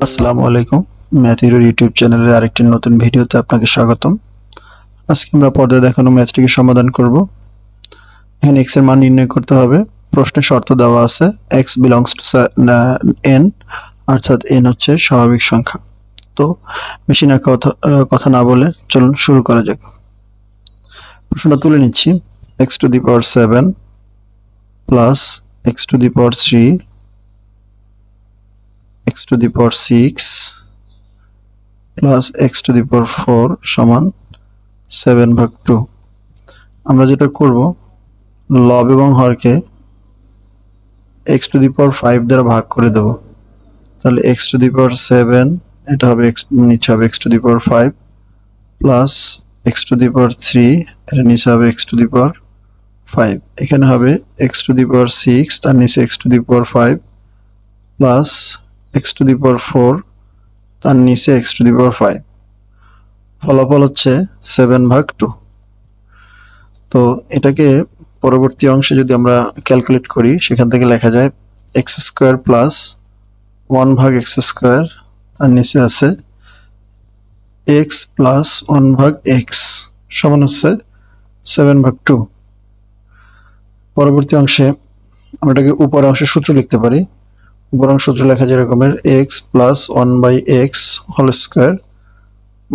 আসসালামু আলাইকুম। ম্যাথ হিরোর ইউটিউব চ্যানেলের আরেকটি নতুন ভিডিওতে আপনাকে স্বাগতম। আজকে আমরা পর্দায় দেখানো ম্যাথটিকে সমাধান করব। এখানে x এর মান নির্ণয় করতে হবে। প্রশ্নে শর্ত দেওয়া আছে x belongs to n, অর্থাৎ n হচ্ছে স্বাভাবিক সংখ্যা। তো বেশি না কথা না বলে চলুন শুরু করা যাক। প্রশ্নটা তুলে নিচ্ছি। x to the power 7 plus x to the power 3 x to the power 6 plus x to the power 4 সমান 7/2। আমরা যেটা করব, লব এবং হরকে x to the power 5 দ্বারা ভাগ করে দেব। তাহলে x to the power 7 এটা হবে নিচে হবে x to the power 5 plus x to the power 3 এটা নিচে হবে x to the power 5। এখানে হবে x to the power 6 তার নিচে x to the power 5 plus x to the power 4 তার নিচে x to the power 5। ফলাফল হচ্ছে 7/2। তো এটাকে পরবর্তী অংশে যদি আমরা ক্যালকুলেট করি, সেখান থেকে লেখা যায় x স্কয়ার প্লাস 1/x² আর নিচে আছে x প্লাস 1/x সমান হচ্ছে 7/2। পরবর্তী অংশে আমরা এটাকে উপর অংশের সূত্র লিখতে পারি। উপর অংশ সূত্র লেখা যায় এরকমের x plus 1/x whole square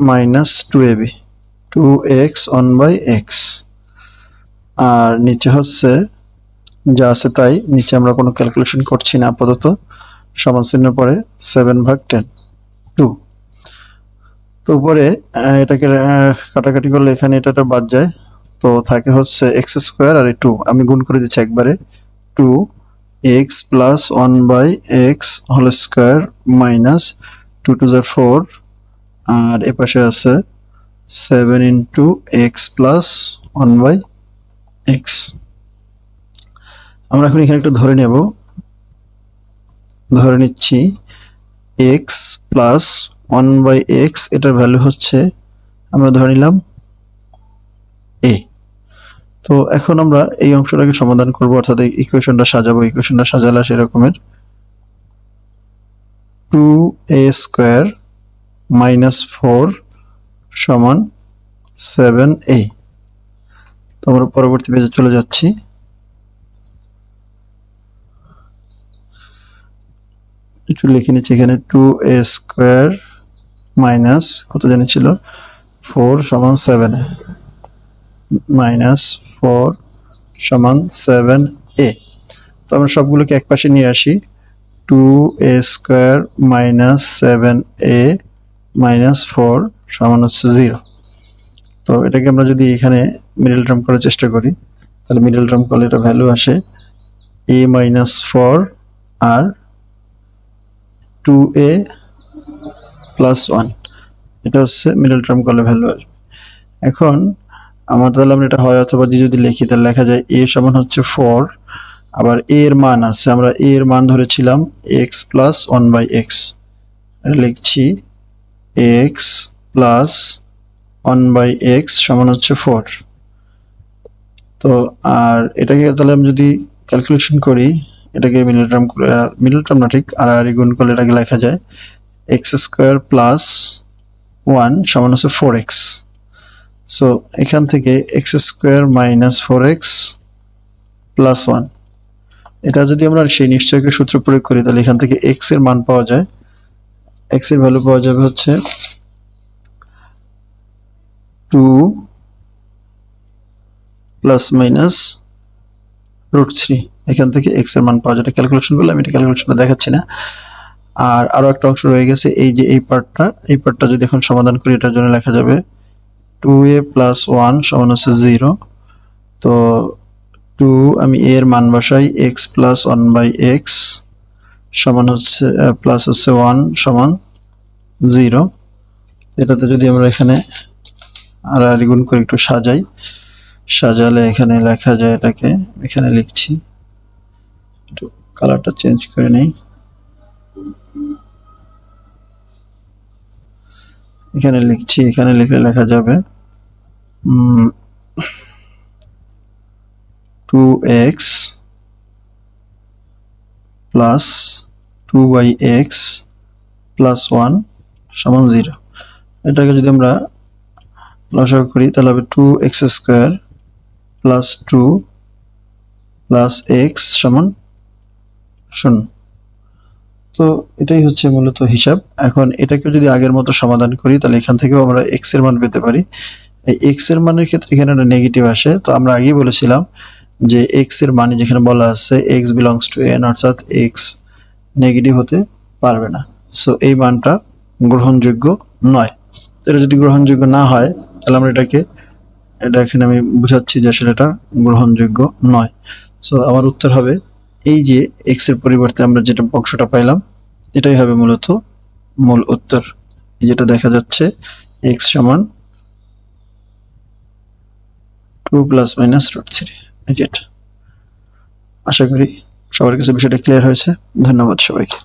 minus 2ab 2x 1/x, আর নিচে হচ্ছে যা আছে তাই, নিচে আমরা কোনো ক্যালকুলেশন করছি না আপাতত। সমান চিহ্নের পরে 7/10 2। তো উপরে এটাকে কাটাকাটি করলে এখানে এটা বাদ যায়, তো থাকে হচ্ছে x² আর 2 আমি গুণ করে দিচ্ছি একবারে 2x plus 1/x whole square minus 2 to the 4, আর এপাশে আছে 7 into x প্লাস 1/x। আমরা এখন এখানে একটু ধরে নেব, ধরে নিচ্ছি x প্লাস 1/x এটার ভ্যালু হচ্ছে, আমরা ধরে নিলাম a। তো এখন আমরা এই অংশটাকে সমাধান করব, অর্থাৎ এই ইকুয়েশনটা সাজাবো। ইকুয়েশনটা সাজালে সেরকমের 2a² মাইনাস 4 সমান 7a। তো আমরা পরবর্তী পেজে চলে যাচ্ছি। একটু লিখে নিচ্ছি এখানে 2a² মাইনাস কত জানি ছিল 4 সমান 7 মাইনাস 4 সমান 7a। তো আমরা সবগুলোকে এক পাশে নিয়ে আসি। 2a² মাইনাস 7a মাইনাস 4 সমান হচ্ছে 0। তো এটাকে আমরা যদি এখানে মিডল টার্ম করার চেষ্টা করি, তাহলে মিডল টার্ম করলে এটা ভ্যালু আসে a minus 4 R 2a plus 1। এটা হচ্ছে মিডল টার্ম করলে ভ্যালু আসবে। এখন আমার তাহলে আমরা এটা হয় অথবা যদি লিখি, তাহলে লেখা যায় a সমান হচ্ছে 4, আবার a এর মান আছে, আমরা a এর মান ধরেছিলাম x প্লাস 1/x। লিখছি x প্লাস 1/x সমান হচ্ছে 4। তো আর এটাকে তাহলে আমি যদি ক্যালকুলেশন করি, এটাকে মিডল টার্ম না ঠিক আর গুণ করলে এটাকে লেখা যায় x² প্লাস 1 সমান হচ্ছে 4x। সো এখান থেকে x² মাইনাস 4x প্লাস 1, এটা যদি আমরা সেই নিশ্চয়কের সূত্র প্রয়োগ করি, তাহলে এখান থেকে x এর মান পাওয়া যায়। x এর ভ্যালু পাওয়া যাবে হচ্ছে 2 প্লাস মাইনাস √3। এখান থেকে x এর মান পাওয়া যায়। এটা ক্যালকুলেশন করলে আমি এটা ক্যালকুলেশনটা দেখাচ্ছি না। আর আরো একটা অংশ রয়ে গেছে, এই যে এই পার্টটা যদি এখন সমাধান করি, এটার জন্য লেখা যাবে 2a প্লাস 1 সমান হচ্ছে 0। তো 2 আমি a এর মান বসাই, x প্লাস 1/x সমান হচ্ছে প্লাস হচ্ছে 1 সমান 0। এটাতে যদি আমরা এখানে আর গুণ করে একটু সাজালে এখানে লেখা যায়, এটাকে এখানে লিখছি, একটু কালারটা চেঞ্জ করে নেই। এখানে লিখছি, এখানে লিখলে লেখা যাবে 2x প্লাস 2/x প্লাস 1 সমান 0। এটাকে যদি আমরা লসাগু করি তাহলে হবে 2x² প্লাস 2 প্লাস এক্স সমান 0। তো এটাই হচ্ছে মূলত হিসাব। এখন এটাকে যদি আগের মতো সমাধান করি তাহলে এখান থেকেও আমরা x এর মান পেতে পারি। এই x এর মানের ক্ষেত্রে এখানে একটা নেগেটিভ আসে। তো আমরা আগেই বলেছিলাম যে x এর মানে যেখানে বলা আছে x বিলংস টু n, অর্থাৎ x নেগেটিভ হতে পারবে না। সো এই মানটা গ্রহণযোগ্য নয়। এটা যদি গ্রহণযোগ্য না হয় তাহলে আমরা এটা এখানে আমি বুঝাচ্ছি যে আসলে এটা গ্রহণযোগ্য নয়। সো আমার উত্তর হবে এই যে x এর পরিবর্তে আমরা যেটা অংশটা পাইলাম এটাই হবে মূলত মূল উত্তর। যেটা দেখা যাচ্ছে x সমান 2 প্লাস মাইনাস √3। যেটা আশা করি সবার কাছে বিষয়টা ক্লিয়ার হয়েছে। ধন্যবাদ সবাইকে।